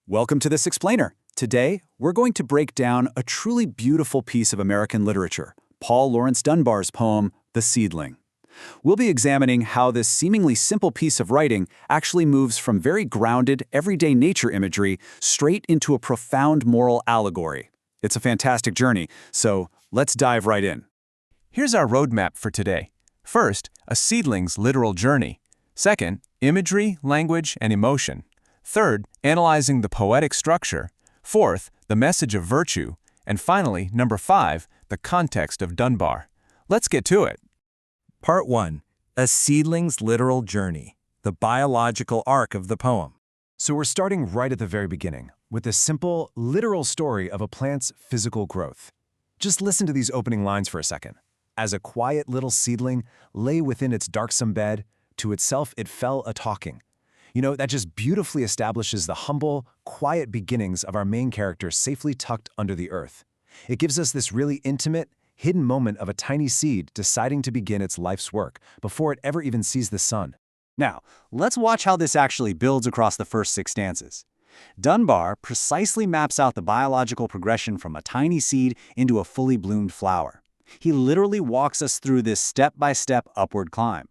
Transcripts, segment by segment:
Welcome to this explainer. Today, we're going to break down a truly beautiful piece of American literature, Paul Laurence Dunbar's poem, The Seedling. We'll be examining how this seemingly simple piece of writing actually moves from very grounded, everyday nature imagery straight into a profound moral allegory. It's a fantastic journey, so let's dive right in. Here's our roadmap for today. First, a seedling's literal journey. Second, imagery, language, and emotion. Third, analyzing the poetic structure. Fourth, the message of virtue. And finally, number 5, the context of Dunbar. Let's get to it. Part 1. A Seedling's Literal Journey, the biological arc of the poem. So we're starting right at the very beginning, with the simple, literal story of a plant's physical growth. Just listen to these opening lines for a second. As a quiet little seedling lay within its darksome bed, to itself it fell a-talking. That just beautifully establishes the humble, quiet beginnings of our main character safely tucked under the earth. It gives us this really intimate, hidden moment of a tiny seed deciding to begin its life's work before it ever even sees the sun. Now, let's watch how this actually builds across the first 6 stanzas. Dunbar precisely maps out the biological progression from a tiny seed into a fully bloomed flower. He literally walks us through this step-by-step upward climb.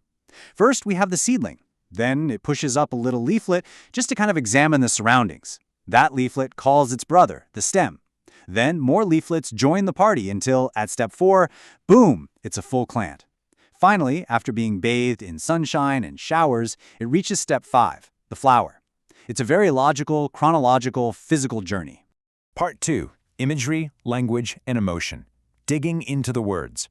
First, we have the seedling. Then it pushes up a little leaflet just to kind of examine the surroundings. That leaflet calls its brother, the stem. Then more leaflets join the party until, at step 4, boom, it's a full plant. Finally, after being bathed in sunshine and showers, it reaches step 5, the flower. It's a very logical, chronological, physical journey. Part 2. Imagery, language, and emotion. Digging into the words.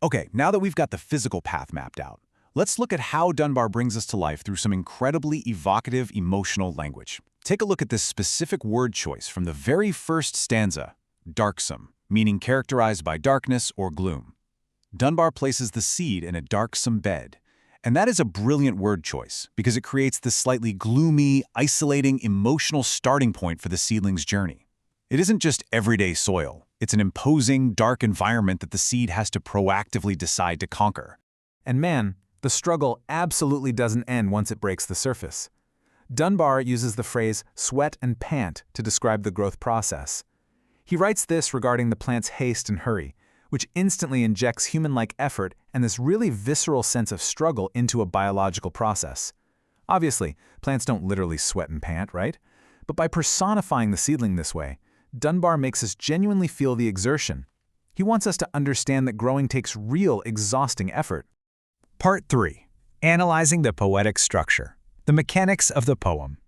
Okay, now that we've got the physical path mapped out, let's look at how Dunbar brings us to life through some incredibly evocative emotional language. Take a look at this specific word choice from the very first stanza, darksome, meaning characterized by darkness or gloom. Dunbar places the seed in a darksome bed. And that is a brilliant word choice because it creates this slightly gloomy, isolating, emotional starting point for the seedling's journey. It isn't just everyday soil. It's an imposing, dark environment that the seed has to proactively decide to conquer. And man, the struggle absolutely doesn't end once it breaks the surface. Dunbar uses the phrase sweat and pant to describe the growth process. He writes this regarding the plant's haste and hurry, which instantly injects human-like effort and this really visceral sense of struggle into a biological process. Obviously, plants don't literally sweat and pant, right? But by personifying the seedling this way, Dunbar makes us genuinely feel the exertion. He wants us to understand that growing takes real, exhausting effort. Part 3. Analyzing the poetic structure, the mechanics of the poem.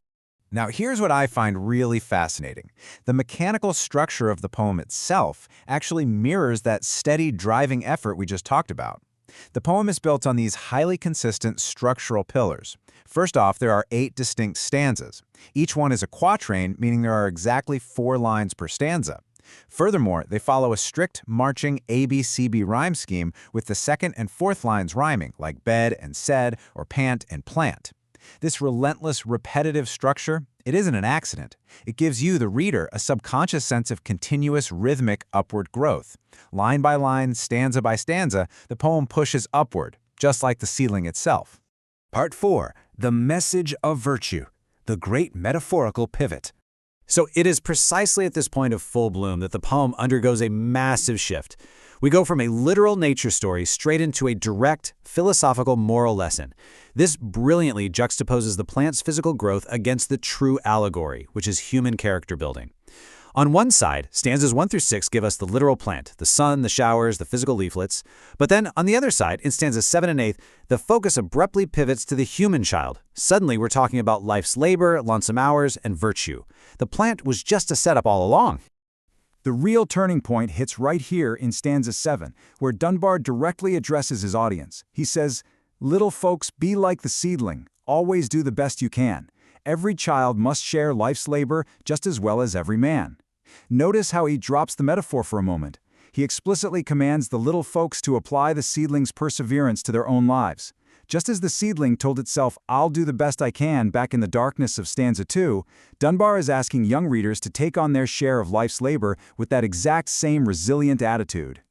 Now, here's what I find really fascinating. The mechanical structure of the poem itself actually mirrors that steady driving effort we just talked about. The poem is built on these highly consistent structural pillars. First off, there are 8 distinct stanzas. Each one is a quatrain, meaning there are exactly 4 lines per stanza. Furthermore, they follow a strict marching ABCB rhyme scheme with the 2nd and 4th lines rhyming, like bed and said or pant and plant. This relentless, repetitive structure, it isn't an accident. It gives you, the reader, a subconscious sense of continuous, rhythmic upward growth. Line by line, stanza by stanza, the poem pushes upward, just like the seedling itself. Part 4. The message of virtue, the great metaphorical pivot. So it is precisely at this point of full bloom that the poem undergoes a massive shift. We go from a literal nature story straight into a direct, philosophical moral lesson. This brilliantly juxtaposes the plant's physical growth against the true allegory, which is human character building. On one side, stanzas 1 through 6 give us the literal plant, the sun, the showers, the physical leaflets. But then, on the other side, in stanzas 7 and 8, the focus abruptly pivots to the human child. Suddenly, we're talking about life's labor, lonesome hours, and virtue. The plant was just a setup all along. The real turning point hits right here in stanza 7, where Dunbar directly addresses his audience. He says, "Little folks, be like the seedling. Always do the best you can. Every child must share life's labor just as well as every man." Notice how he drops the metaphor for a moment. He explicitly commands the little folks to apply the seedling's perseverance to their own lives. Just as the seedling told itself, "I'll do the best I can," back in the darkness of stanza 2, Dunbar is asking young readers to take on their share of life's labor with that exact same resilient attitude.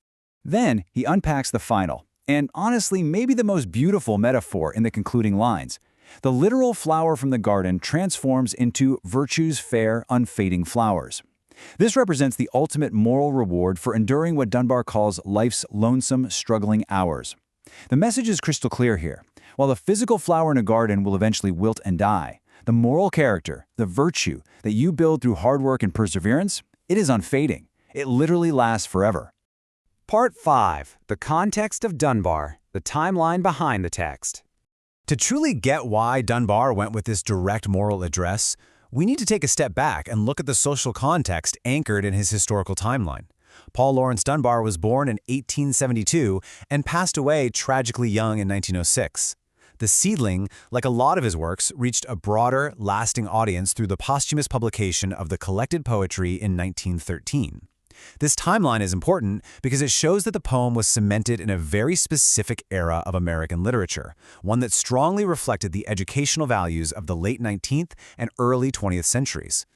Then he unpacks the final, and honestly maybe the most beautiful metaphor in the concluding lines. The literal flower from the garden transforms into virtue's fair, unfading flowers. This represents the ultimate moral reward for enduring what Dunbar calls life's lonesome, struggling hours. The message is crystal clear here. While the physical flower in a garden will eventually wilt and die, the moral character, the virtue that you build through hard work and perseverance, it is unfading. It literally lasts forever. Part 5. The context of Dunbar, the timeline behind the text. To truly get why Dunbar went with this direct moral address, we need to take a step back and look at the social context anchored in his historical timeline. Paul Laurence Dunbar was born in 1872 and passed away tragically young in 1906. The Seedling, like a lot of his works, reached a broader, lasting audience through the posthumous publication of the collected poetry in 1913. This timeline is important because it shows that the poem was cemented in a very specific era of American literature, one that strongly reflected the educational values of the late 19th and early 20th centuries.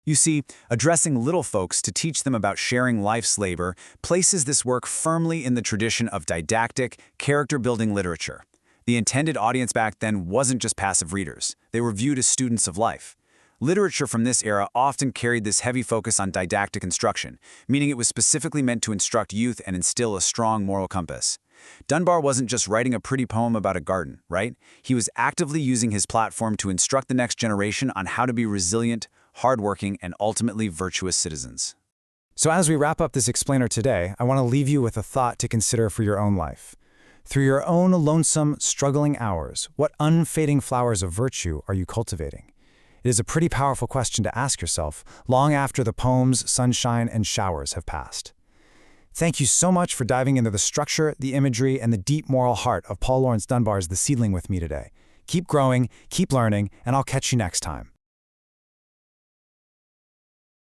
You see, addressing little folks to teach them about sharing life's labor places this work firmly in the tradition of didactic, character-building literature. The intended audience back then wasn't just passive readers. They were viewed as students of life. Literature from this era often carried this heavy focus on didactic instruction, meaning it was specifically meant to instruct youth and instill a strong moral compass. Dunbar wasn't just writing a pretty poem about a garden, right? He was actively using his platform to instruct the next generation on how to be resilient, hardworking, and ultimately virtuous citizens. So as we wrap up this explainer today, I want to leave you with a thought to consider for your own life. Through your own lonesome, struggling hours, what unfading flowers of virtue are you cultivating? It is a pretty powerful question to ask yourself long after the poems, sunshine, and showers have passed. Thank you so much for diving into the structure, the imagery, and the deep moral heart of Paul Laurence Dunbar's The Seedling with me today. Keep growing, keep learning, and I'll catch you next time.